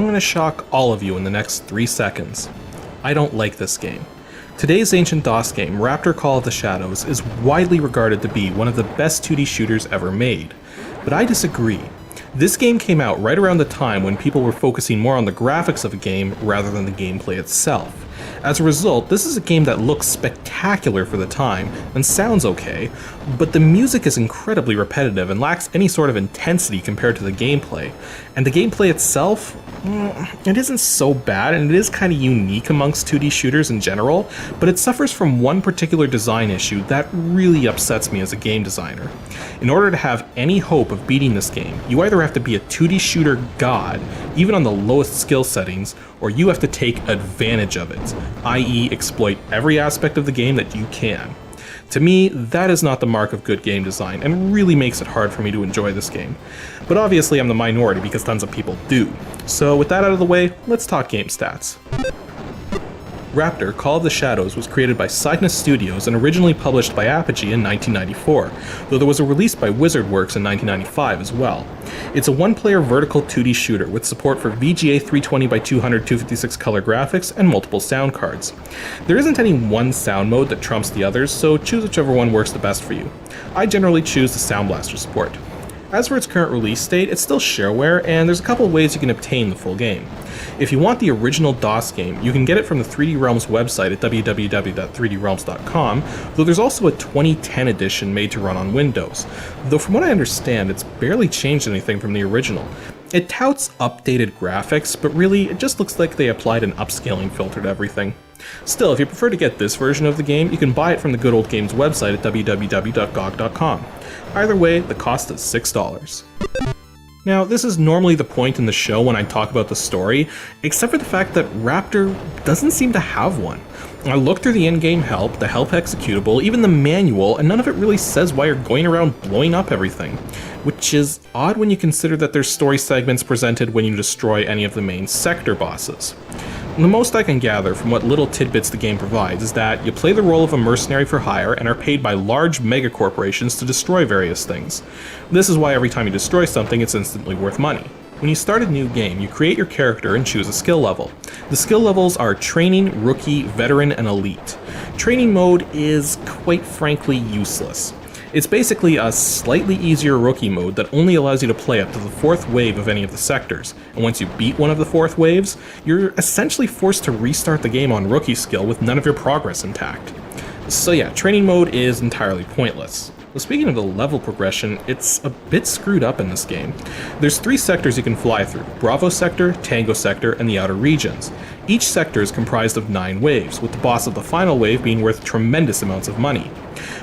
going to shock all of you in the next 3 seconds. I don't like this game. Today's ancient DOS game, Raptor Call of the Shadows, is widely regarded to be one of the best 2D shooters ever made. But I disagree. This game came out right around the time when people were focusing more on the graphics of a game rather than the gameplay itself. As a result, this is a game that looks spectacular for the time and sounds okay, but the music is incredibly repetitive and lacks any sort of intensity compared to the gameplay. And the gameplay itself, it isn't so bad, and it is kind of unique amongst 2D shooters in general, but it suffers from one particular design issue that really upsets me as a game designer. In order to have any hope of beating this game, you either have to be a 2D shooter god, even on the lowest skill settings, or you have to take advantage of it, i.e. exploit every aspect of the game that you can. To me, that is not the mark of good game design, and really makes it hard for me to enjoy this game. But obviously I'm the minority because tons of people do. So with that out of the way, let's talk game stats. Raptor Call of the Shadows was created by Cygnus Studios and originally published by ADG in 1994, though there was a release by WizardWorks in 1995 as well. It's a one-player vertical 2D shooter with support for VGA 320x200 256 color graphics and multiple sound cards. There isn't any one sound mode that trumps the others, so choose whichever one works the best for you. I generally choose the Sound Blaster support. As for its current release date, it's still shareware, and there's a couple ways you can obtain the full game. If you want the original DOS game, you can get it from the 3D Realms website at www.3drealms.com, though there's also a 2010 edition made to run on Windows, though from what I understand, it's barely changed anything from the original. It touts updated graphics, but really, it just looks like they applied an upscaling filter to everything. Still, if you prefer to get this version of the game, you can buy it from the Good Old Games website at www.gog.com. Either way, the cost is $6. Now, this is normally the point in the show when I talk about the story, except for the fact that Raptor doesn't seem to have one. I looked through the in-game help, the help executable, even the manual, and none of it really says why you're going around blowing up everything, which is odd when you consider that there's story segments presented when you destroy any of the main sector bosses. The most I can gather from what little tidbits the game provides is that you play the role of a mercenary for hire and are paid by large megacorporations to destroy various things. This is why every time you destroy something, it's instantly worth money. When you start a new game, you create your character and choose a skill level. The skill levels are Training, Rookie, Veteran, and Elite. Training mode is, quite frankly, useless. It's basically a slightly easier rookie mode that only allows you to play up to the 4th wave of any of the sectors, and once you beat one of the 4th waves, you're essentially forced to restart the game on rookie skill with none of your progress intact. So yeah, training mode is entirely pointless. Well, speaking of the level progression, it's a bit screwed up in this game. There's 3 sectors you can fly through: Bravo Sector, Tango Sector, and the Outer Regions. Each sector is comprised of 9 waves, with the boss of the final wave being worth tremendous amounts of money.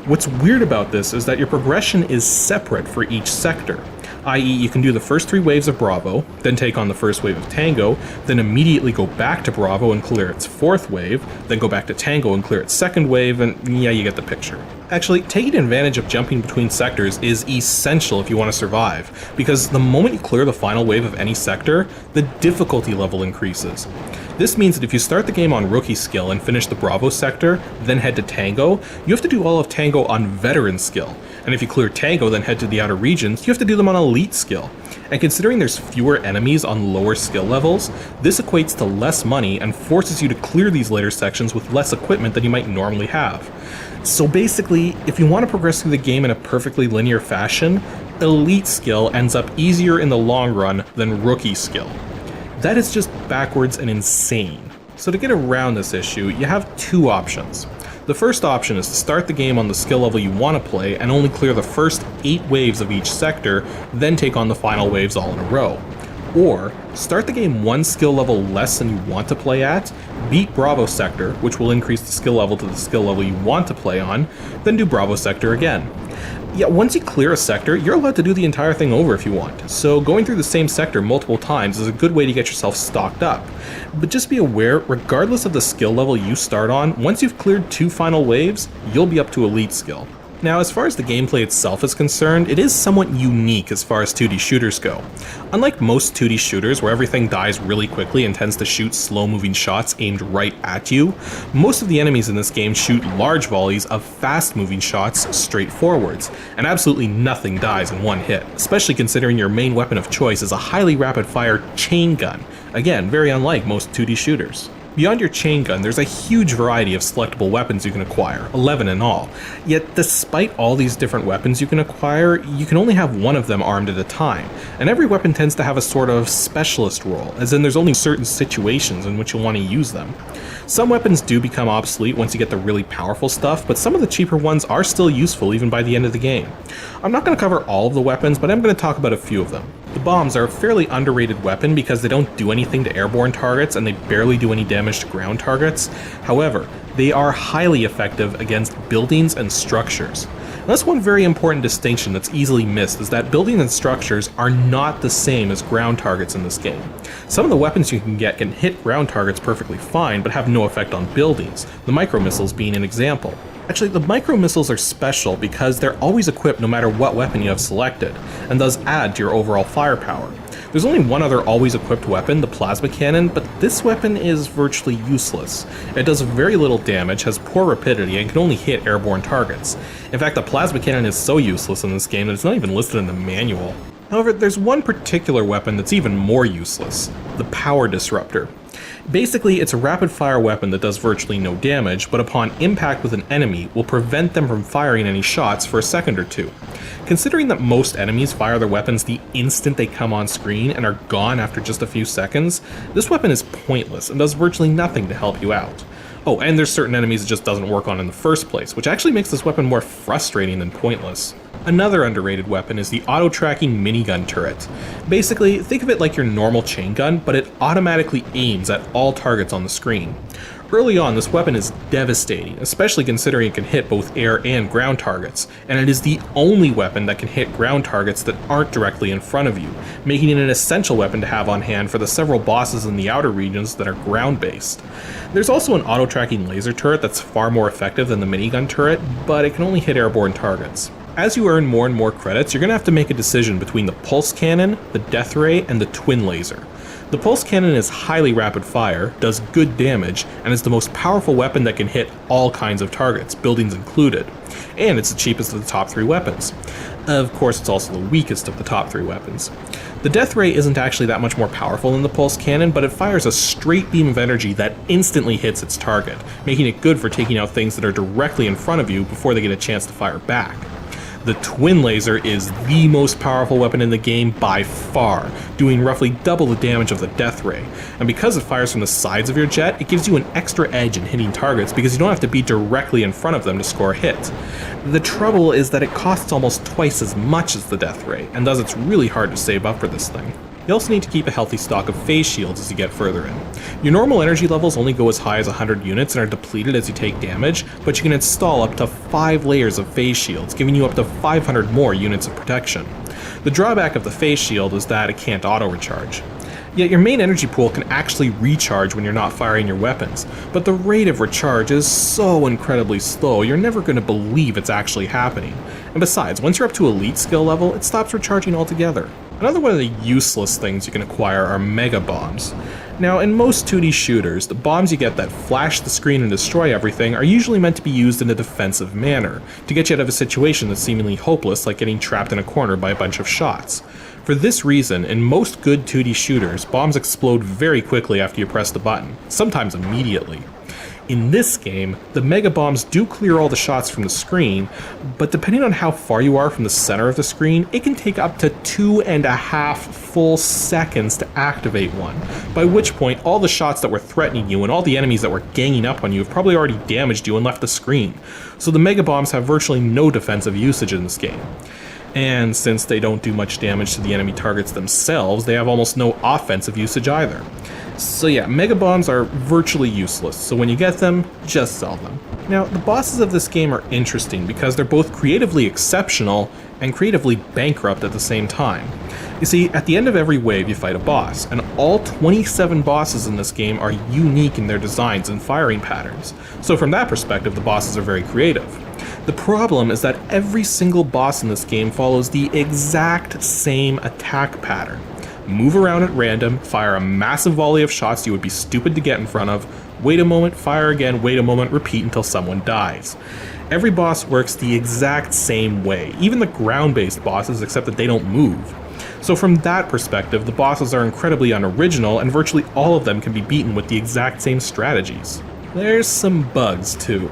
What's weird about this is that your progression is separate for each sector, i.e. you can do the first 3 waves of Bravo, then take on the first wave of Tango, then immediately go back to Bravo and clear its 4th wave, then go back to Tango and clear its 2nd wave, and yeah, you get the picture. Actually, taking advantage of jumping between sectors is essential if you want to survive, because the moment you clear the final wave of any sector, the difficulty level increases. This means that if you start the game on Rookie skill and finish the Bravo sector, then head to Tango, you have to do all of Tango on Veteran skill. And if you clear Tango then head to the Outer Regions, you have to do them on Elite skill. And considering there's fewer enemies on lower skill levels, this equates to less money and forces you to clear these later sections with less equipment than you might normally have. So basically, if you want to progress through the game in a perfectly linear fashion, Elite skill ends up easier in the long run than Rookie skill. That is just backwards and insane. So to get around this issue, you have 2 options. The first option is to start the game on the skill level you want to play and only clear the first 8 waves of each sector, then take on the final waves all in a row. Or, start the game 1 skill level less than you want to play at, beat Bravo Sector, which will increase the skill level to the skill level you want to play on, then do Bravo Sector again. Yeah, once you clear a sector, you're allowed to do the entire thing over if you want, so going through the same sector multiple times is a good way to get yourself stocked up. But just be aware, regardless of the skill level you start on, once you've cleared 2 final waves, you'll be up to Elite skill. Now, as far as the gameplay itself is concerned, it is somewhat unique as far as 2D shooters go. Unlike most 2D shooters where everything dies really quickly and tends to shoot slow-moving shots aimed right at you, most of the enemies in this game shoot large volleys of fast-moving shots straight forwards, and absolutely nothing dies in one hit, especially considering your main weapon of choice is a highly rapid-fire chain gun. Again, very unlike most 2D shooters. Beyond your chain gun, there's a huge variety of selectable weapons you can acquire, 11 in all. Yet despite all these different weapons you can acquire, you can only have one of them armed at a time, and every weapon tends to have a sort of specialist role, as in there's only certain situations in which you'll want to use them. Some weapons do become obsolete once you get the really powerful stuff, but some of the cheaper ones are still useful even by the end of the game. I'm not going to cover all of the weapons, but I'm going to talk about a few of them. The bombs are a fairly underrated weapon because they don't do anything to airborne targets and they barely do any damage to ground targets. However, they are highly effective against buildings and structures. And that's one very important distinction that's easily missed, is that buildings and structures are not the same as ground targets in this game. Some of the weapons you can get can hit ground targets perfectly fine, but have no effect on buildings, the micro missiles being an example. Actually, the micro missiles are special because they're always equipped no matter what weapon you have selected, and thus add to your overall firepower. There's only one other always equipped weapon, the plasma cannon, but this weapon is virtually useless. It does very little damage, has poor rapidity, and can only hit airborne targets. In fact, the plasma cannon is so useless in this game that it's not even listed in the manual. However, there's one particular weapon that's even more useless, the power disruptor. Basically, it's a rapid-fire weapon that does virtually no damage, but upon impact with an enemy will prevent them from firing any shots for a second or two. Considering that most enemies fire their weapons the instant they come on screen and are gone after just a few seconds, this weapon is pointless and does virtually nothing to help you out. Oh, and there's certain enemies it just doesn't work on in the first place, which actually makes this weapon more frustrating than pointless. Another underrated weapon is the auto-tracking minigun turret. Basically, think of it like your normal chain gun, but it automatically aims at all targets on the screen. Early on, this weapon is devastating, especially considering it can hit both air and ground targets, and it is the only weapon that can hit ground targets that aren't directly in front of you, making it an essential weapon to have on hand for the several bosses in the outer regions that are ground-based. There's also an auto-tracking laser turret that's far more effective than the minigun turret, but it can only hit airborne targets. As you earn more and more credits, you're going to have to make a decision between the pulse cannon, the death ray, and the twin laser. The pulse cannon is highly rapid fire, does good damage, and is the most powerful weapon that can hit all kinds of targets, buildings included. And it's the cheapest of the top 3 weapons. Of course, it's also the weakest of the top 3 weapons. The death ray isn't actually that much more powerful than the pulse cannon, but it fires a straight beam of energy that instantly hits its target, making it good for taking out things that are directly in front of you before they get a chance to fire back. The twin laser is the most powerful weapon in the game by far, doing roughly double the damage of the death ray, and because it fires from the sides of your jet, it gives you an extra edge in hitting targets because you don't have to be directly in front of them to score a hit. The trouble is that it costs almost twice as much as the death ray, and thus it's really hard to save up for this thing. You also need to keep a healthy stock of phase shields as you get further in. Your normal energy levels only go as high as 100 units and are depleted as you take damage, but you can install up to 5 layers of phase shields, giving you up to 500 more units of protection. The drawback of the phase shield is that it can't auto-recharge. Yet your main energy pool can actually recharge when you're not firing your weapons, but the rate of recharge is so incredibly slow you're never going to believe it's actually happening. And besides, once you're up to elite skill level, it stops recharging altogether. Another one of the useless things you can acquire are mega bombs. Now, in most 2D shooters, the bombs you get that flash the screen and destroy everything are usually meant to be used in a defensive manner, to get you out of a situation that's seemingly hopeless, like getting trapped in a corner by a bunch of shots. For this reason, in most good 2D shooters, bombs explode very quickly after you press the button, sometimes immediately. In this game, the mega bombs do clear all the shots from the screen, but depending on how far you are from the center of the screen, it can take up to 2.5 full seconds to activate one, by which point all the shots that were threatening you and all the enemies that were ganging up on you have probably already damaged you and left the screen, so the mega bombs have virtually no defensive usage in this game. And since they don't do much damage to the enemy targets themselves, they have almost no offensive usage either. So yeah, Mega Bombs are virtually useless, so when you get them, just sell them. Now, the bosses of this game are interesting because they're both creatively exceptional and creatively bankrupt at the same time. You see, at the end of every wave you fight a boss, and all 27 bosses in this game are unique in their designs and firing patterns. So from that perspective, the bosses are very creative. The problem is that every single boss in this game follows the exact same attack pattern. Move around at random, fire a massive volley of shots you would be stupid to get in front of, wait a moment, fire again, wait a moment, repeat until someone dies. Every boss works the exact same way, even the ground-based bosses, except that they don't move. So from that perspective, the bosses are incredibly unoriginal, and virtually all of them can be beaten with the exact same strategies. There's some bugs too.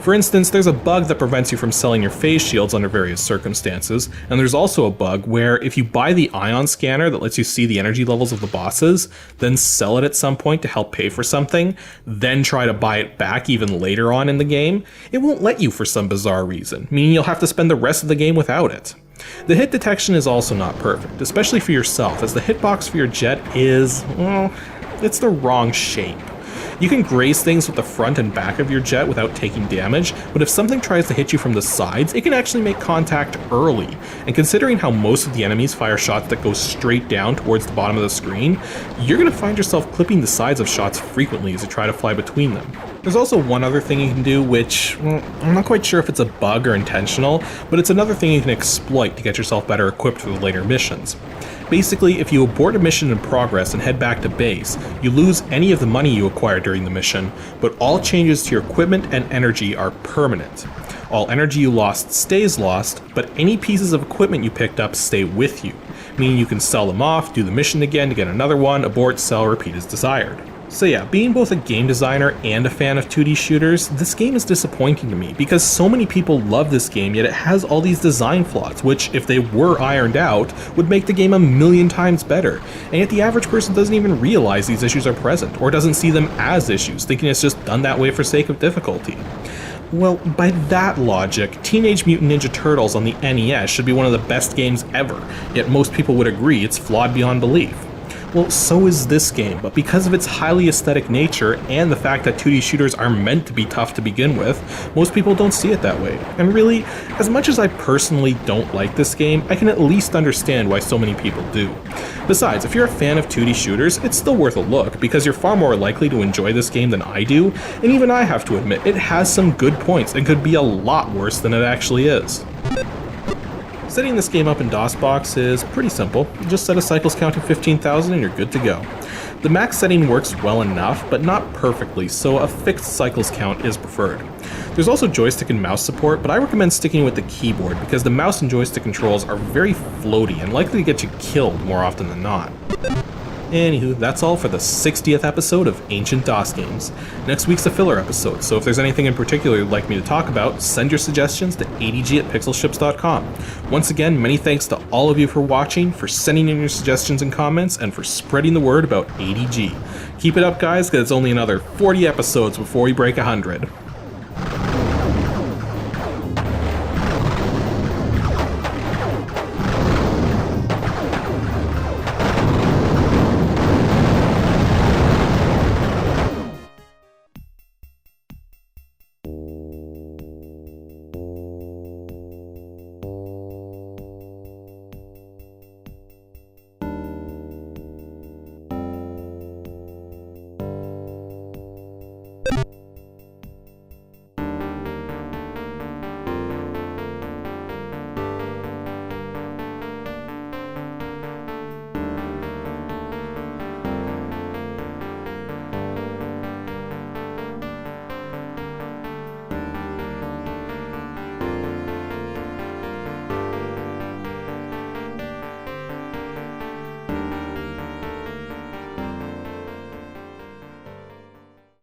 For instance, there's a bug that prevents you from selling your phase shields under various circumstances, and there's also a bug where if you buy the ion scanner that lets you see the energy levels of the bosses, then sell it at some point to help pay for something, then try to buy it back even later on in the game, it won't let you for some bizarre reason, meaning you'll have to spend the rest of the game without it. The hit detection is also not perfect, especially for yourself, as the hitbox for your jet is, well, it's the wrong shape. You can graze things with the front and back of your jet without taking damage, but if something tries to hit you from the sides, it can actually make contact early. And considering how most of the enemies fire shots that go straight down towards the bottom of the screen, you're going to find yourself clipping the sides of shots frequently as you try to fly between them. There's also one other thing you can do, which, well, I'm not quite sure if it's a bug or intentional, but it's another thing you can exploit to get yourself better equipped for the later missions. Basically, if you abort a mission in progress and head back to base, you lose any of the money you acquired during the mission, but all changes to your equipment and energy are permanent. All energy you lost stays lost, but any pieces of equipment you picked up stay with you, meaning you can sell them off, do the mission again to get another one, abort, sell, repeat as desired. So yeah, being both a game designer and a fan of 2D shooters, this game is disappointing to me because so many people love this game, yet it has all these design flaws, which, if they were ironed out, would make the game a million times better. And yet the average person doesn't even realize these issues are present, or doesn't see them as issues, thinking it's just done that way for sake of difficulty. Well, by that logic, Teenage Mutant Ninja Turtles on the NES should be one of the best games ever, yet most people would agree it's flawed beyond belief. Well, so is this game, but because of its highly aesthetic nature and the fact that 2D shooters are meant to be tough to begin with, most people don't see it that way. And really, as much as I personally don't like this game, I can at least understand why so many people do. Besides, if you're a fan of 2D shooters, it's still worth a look, because you're far more likely to enjoy this game than I do, and even I have to admit, it has some good points and could be a lot worse than it actually is. Setting this game up in DOSBox is pretty simple. Just set a cycles count to 15,000 and you're good to go. The max setting works well enough, but not perfectly, so a fixed cycles count is preferred. There's also joystick and mouse support, but I recommend sticking with the keyboard because the mouse and joystick controls are very floaty and likely to get you killed more often than not. Anywho, that's all for the 60th episode of Ancient DOS Games. Next week's a filler episode, so if there's anything in particular you'd like me to talk about, send your suggestions to adg@pixelships.com. Once again, many thanks to all of you for watching, for sending in your suggestions and comments, and for spreading the word about ADG. Keep it up, guys, because it's only another 40 episodes before we break 100.